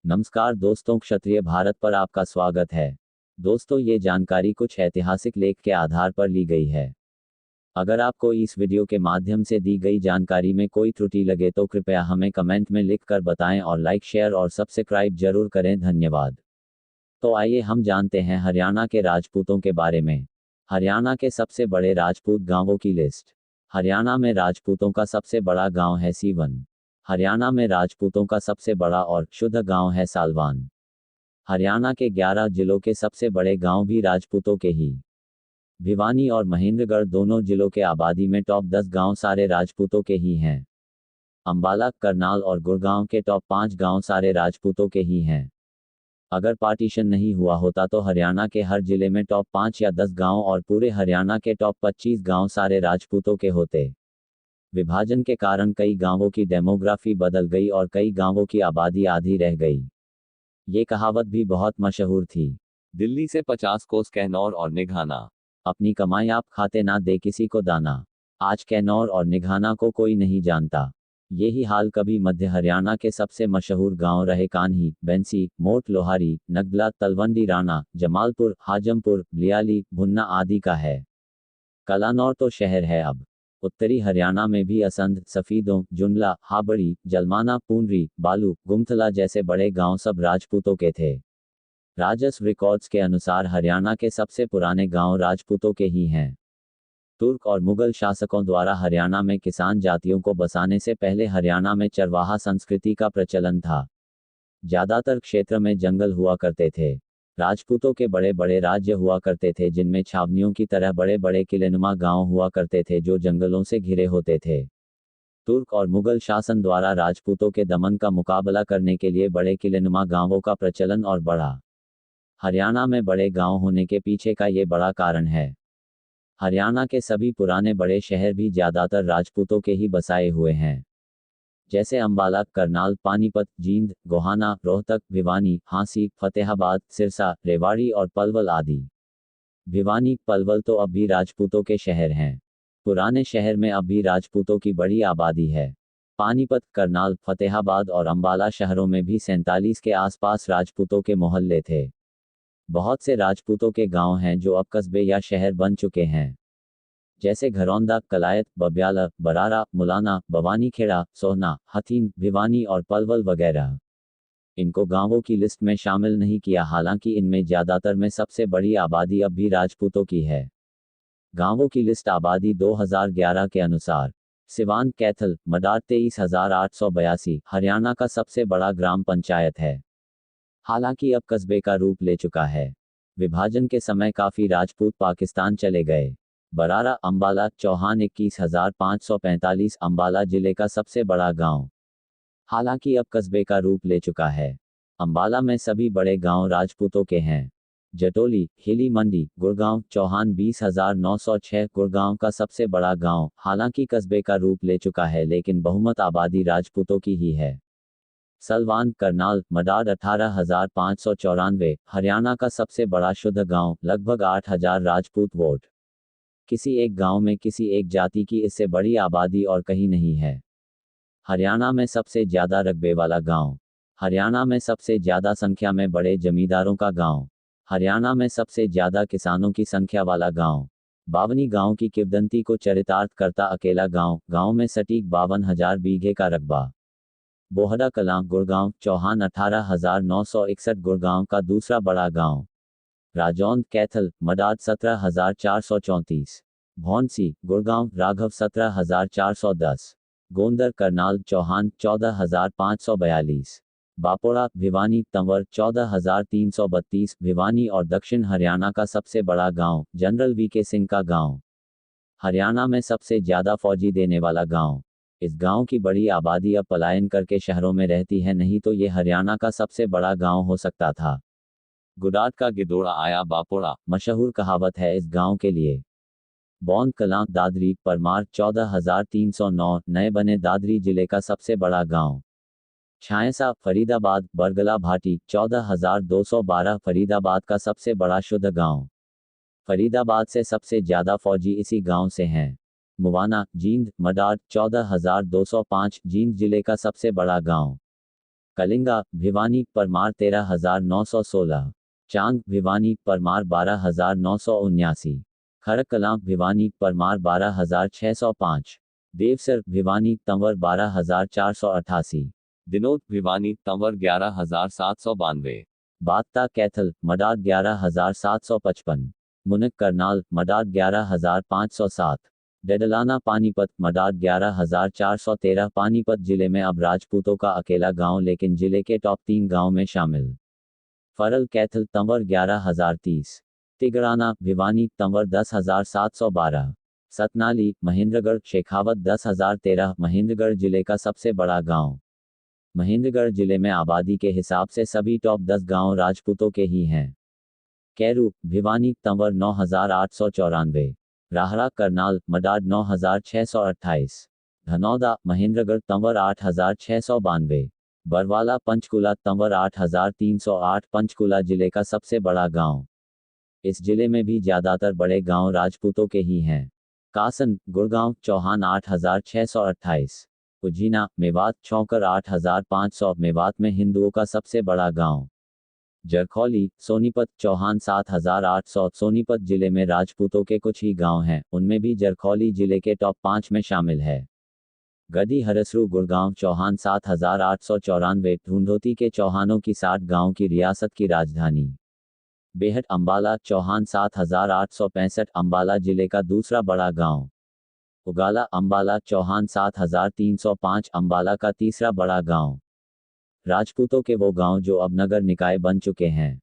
नमस्कार दोस्तों, क्षत्रिय भारत पर आपका स्वागत है। दोस्तों, ये जानकारी कुछ ऐतिहासिक लेख के आधार पर ली गई है। अगर आपको इस वीडियो के माध्यम से दी गई जानकारी में कोई त्रुटि लगे तो कृपया हमें कमेंट में लिख कर बताएं और लाइक, शेयर और सब्सक्राइब जरूर करें। धन्यवाद। तो आइए हम जानते हैं हरियाणा के राजपूतों के बारे में। हरियाणा के सबसे बड़े राजपूत गांवों की लिस्ट। हरियाणा में राजपूतों का सबसे बड़ा गांव है सीवन। हरियाणा में राजपूतों का सबसे बड़ा और शुद्ध गांव है सालवान। हरियाणा के 11 जिलों के सबसे बड़े गांव भी राजपूतों के ही। भिवानी और महेंद्रगढ़ दोनों जिलों के आबादी में टॉप 10 गांव सारे राजपूतों के ही हैं। अंबाला, करनाल और गुड़गांव के टॉप 5 गांव सारे राजपूतों के ही हैं। अगर पार्टीशन नहीं हुआ होता तो हरियाणा के हर जिले में टॉप 5 या 10 गांव और पूरे हरियाणा के टॉप 25 गांव सारे राजपूतों के होते। विभाजन के कारण कई गांवों की डेमोग्राफी बदल गई और कई गांवों की आबादी आधी रह गई। ये कहावत भी बहुत मशहूर थी। दिल्ली से 50 कोस कैनौर और निघाना। अपनी कमाई आप खाते ना दे किसी को दाना। आज कैनौर और निघाना को कोई नहीं जानता। यही हाल कभी मध्य हरियाणा के सबसे मशहूर गांव रहे कान्ही, बेंसी, मोट लोहारी, नगदला, तलवंडी राणा, जमालपुर, हाजमपुर, ब्लियाली, भुन्ना आदि का है। कलानौर तो शहर है अब। उत्तरी हरियाणा में भी असंध, सफीदों, जुमला, हाबड़ी, जलमाना, पूंडरी, बालू, गुमथला जैसे बड़े गांव सब राजपूतों के थे। राजस्व रिकॉर्ड्स के अनुसार हरियाणा के सबसे पुराने गांव राजपूतों के ही हैं। तुर्क और मुगल शासकों द्वारा हरियाणा में किसान जातियों को बसाने से पहले हरियाणा में चरवाहा संस्कृति का प्रचलन था। ज्यादातर क्षेत्र में जंगल हुआ करते थे। राजपूतों के बड़े बड़े राज्य हुआ करते थे जिनमें छावनियों की तरह बड़े बड़े किलेनुमा गांव हुआ करते थे जो जंगलों से घिरे होते थे। तुर्क और मुगल शासन द्वारा राजपूतों के दमन का मुकाबला करने के लिए बड़े किलेनुमा गांवों का प्रचलन और बढ़ा। हरियाणा में बड़े गांव होने के पीछे का ये बड़ा कारण है। हरियाणा के सभी पुराने बड़े शहर भी ज्यादातर राजपूतों के ही बसाए हुए हैं, जैसे अंबाला, करनाल, पानीपत, जींद, गोहाना, रोहतक, भिवानी, हांसी, फतेहाबाद, सिरसा, रेवाड़ी और पलवल आदि। भिवानी, पलवल तो अब भी राजपूतों के शहर हैं। पुराने शहर में अब भी राजपूतों की बड़ी आबादी है। पानीपत, करनाल, फतेहाबाद और अंबाला शहरों में भी 47 के आसपास राजपूतों के मोहल्ले थे। बहुत से राजपूतों के गांव हैं जो अब कस्बे या शहर बन चुके हैं, जैसे घरौंदा, कलायत, बब्याला, बरारा, मुलाना, भवानीखेड़ा, सोहना, हथीन, भिवानी और पलवल वगैरह। इनको गांवों की लिस्ट में शामिल नहीं किया, हालांकि इनमें ज्यादातर में सबसे बड़ी आबादी अब भी राजपूतों की है। गांवों की लिस्ट आबादी 2011 के अनुसार। सिवान, कैथल, मडार 23,882 हरियाणा का सबसे बड़ा ग्राम पंचायत है। हालांकि अब कस्बे का रूप ले चुका है। विभाजन के समय काफी राजपूत पाकिस्तान चले गए। बरारा, अंबाला, चौहान 21,545 अंबाला जिले का सबसे बड़ा गांव। हालांकि अब कस्बे का रूप ले चुका है। अंबाला में सभी बड़े गांव राजपूतों के हैं। जटोली, हिली मंडी, गुड़गांव, चौहान 20,906 गुड़गांव का सबसे बड़ा गांव, हालांकि कस्बे का रूप ले चुका है लेकिन बहुमत आबादी राजपूतों की ही है। सलवान, करनाल, मडार 18,594 हरियाणा का सबसे बड़ा शुद्ध गांव, लगभग 8,000 राजपूत वोट। किसी एक गांव में किसी एक जाति की इससे बड़ी आबादी और कहीं नहीं है। हरियाणा में सबसे ज्यादा रकबे वाला गांव। हरियाणा में सबसे ज्यादा संख्या में बड़े जमींदारों का गांव। हरियाणा में सबसे ज्यादा किसानों की संख्या वाला गांव। बावनी गांव की किंवदंती को चरितार्थ करता अकेला गांव, गांव में सटीक 52,000 बीघे का रकबा। बोहरा कलां, गुड़गांव, चौहान 18,961 गुड़गांव का दूसरा बड़ा गांव। राजौंद, कैथल, मडार 17,434। भौंसी, गुड़गांव, राघव 17,410। गोंदर, करनाल, चौहान 14,542। बापोड़ा, भिवानी, तंवर 14,332 भिवानी और दक्षिण हरियाणा का सबसे बड़ा गांव, जनरल वीके सिंह का गांव। हरियाणा में सबसे ज्यादा फौजी देने वाला गांव। इस गांव की बड़ी आबादी अब पलायन करके शहरों में रहती है, नहीं तो ये हरियाणा का सबसे बड़ा गांव हो सकता था। गुडात का गिदोड़ा आया बापोड़ा, मशहूर कहावत है इस गांव के लिए। बौंद कलां, दादरी, परमार 14,309 नए बने दादरी जिले का सबसे बड़ा गांव। छायसा, फरीदाबाद, बरगला भाटी 14,212 फरीदाबाद का सबसे बड़ा शुद्ध गांव। फरीदाबाद से सबसे ज्यादा फौजी इसी गांव से हैं। मुवाना, जींद, मडार 14,205 जींद जिले का सबसे बड़ा गांव। कलिंगा भिवानी परमार 13,916, चांग भिवानी परमार 12,979, खड़ककलां भिवानी परमार 12,605, देवसर भिवानी तंवर 12,488, दिनोद भिवानी तंवर 11,792, बात्ता कैथल मडार 11,755, मुनक करनाल मडार 11,507, डेडलाना पानीपत मडार 11,413। पानीपत जिले में अब राजपूतों का अकेला गांव लेकिन जिले के टॉप 3 गांव में शामिल। फरल कैथल तंवर 11,030, तिगड़ाना भिवानी तंवर 10,712, सतनाली महेंद्रगढ़ शेखावत 10,013। महेंद्रगढ़ जिले का सबसे बड़ा गांव। महेंद्रगढ़ जिले में आबादी के हिसाब से सभी टॉप 10 गांव राजपूतों के ही हैं। कैरू भिवानी तंवर 9,894, राहरा करनाल मडार 9,628, धनौदा महेंद्रगढ़ तंवर 8,692, बरवाला पंचकुला तंवर 8,308। पंचकुला जिले का सबसे बड़ा गांव। इस जिले में भी ज्यादातर बड़े गांव राजपूतों के ही हैं। कासन गुड़गांव चौहान 8,628, उज्जीना मेवात चौकर 8,500। मेवात में हिंदुओं का सबसे बड़ा गांव। जरखौली सोनीपत चौहान 7,800। सोनीपत जिले में राजपूतों के कुछ ही गांव हैं, उनमें भी जरखौली जिले के टॉप 5 में शामिल है। गदी हरसरू गुड़गांव चौहान 7,894। ढूंढोती के चौहानों की 60 गांव की रियासत की राजधानी। बेहट अंबाला चौहान 7,865। अंबाला जिले का दूसरा बड़ा गांव। उगाला अंबाला चौहान 7,305। अंबाला का तीसरा बड़ा गांव। राजपूतों के वो गांव जो अब नगर निकाय बन चुके हैं।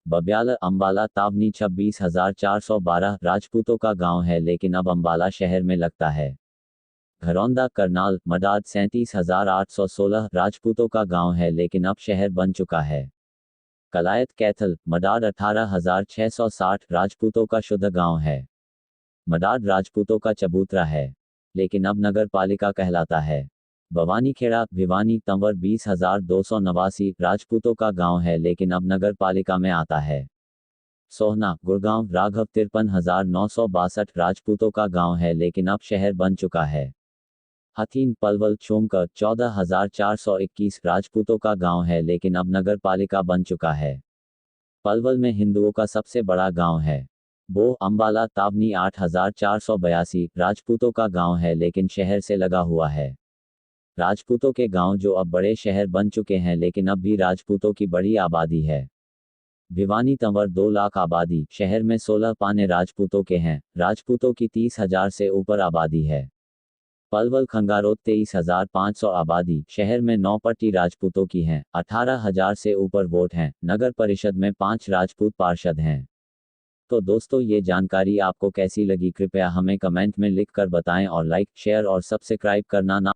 बब्याल अंबाला तावनी 26,412 राजपूतों का गांव है लेकिन अब अंबाला शहर में लगता है। घरौंदा करनाल मडाद 37,816 राजपूतों का गांव है लेकिन अब शहर बन चुका है। कलायत कैथल मडाड 18,660 राजपूतों का शुद्ध गांव है। मडाड राजपूतों का चबूतरा है लेकिन अब नगर पालिका कहलाता है। भवानीखेड़ा भिवानी तंवर 20,289 राजपूतों का गांव है लेकिन अब नगर पालिका में आता है। सोहना गुड़गांव राघव 53,962 राजपूतों का गांव है लेकिन अब शहर बन चुका है। हथीन पलवल चोमकर 14,421 राजपूतों का गांव है लेकिन अब नगर पालिका बन चुका है। पलवल में हिंदुओं का सबसे बड़ा गांव है। बोह अंबाला तावनी 8,482 राजपूतों का गांव है लेकिन शहर से लगा हुआ है। राजपूतों के गांव जो अब बड़े शहर बन चुके हैं लेकिन अब भी राजपूतों की बड़ी आबादी है। भिवानी तंवर 2 लाख आबादी, शहर में 16 पाने राजपूतों के हैं। राजपूतों की 30,000 से ऊपर आबादी है। पलवल खंगारों 23,500 आबादी, शहर में 9 पट्टी राजपूतों की हैं। 18,000 से ऊपर वोट हैं। नगर परिषद में 5 राजपूत पार्षद हैं। तो दोस्तों ये जानकारी आपको कैसी लगी कृपया हमें कमेंट में लिख कर बताएं और लाइक शेयर और सब्सक्राइब करना ना